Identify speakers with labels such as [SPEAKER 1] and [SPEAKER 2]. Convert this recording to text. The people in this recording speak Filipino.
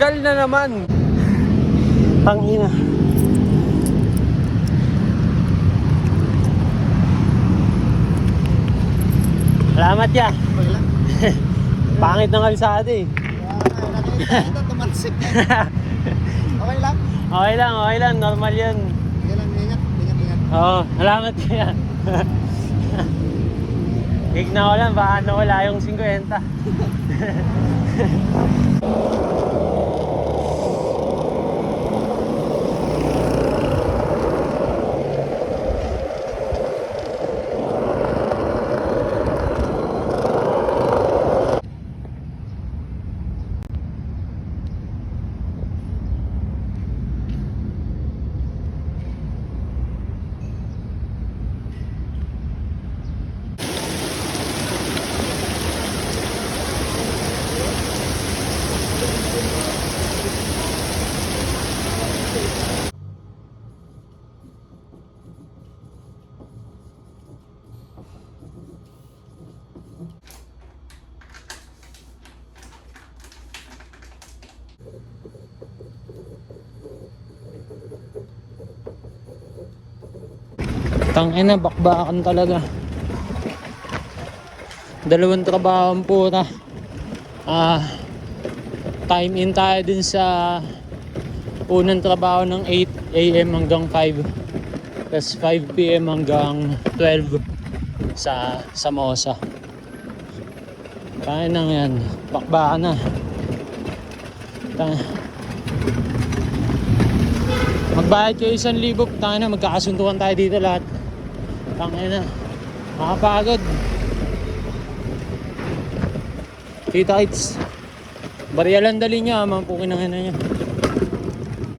[SPEAKER 1] Tagal na naman. Tangina. Salamat ya. Pangit ng kalsada eh.
[SPEAKER 2] Tumatsik. Okay lang?
[SPEAKER 1] Okay lang. Normal yun.
[SPEAKER 2] Okay lang, ingat.
[SPEAKER 1] Oo, salamat ya. Igna ko lang, baka nawala yung 50. Tangina, bakbakan talaga. Dalawang trabaho ang puta. Time in tayo din sa unang trabaho ng 8 AM hanggang 5. Tapos 5 PM hanggang 12 sa Samosa. Kaya nang yan. Bakbakan na. Magbayad kayo 1,000. Tangina, magkakasuntukan tayo dito lahat. Tangina, makapagod. Kita kits. Barya lang dali niya, mampukin ang ina niya.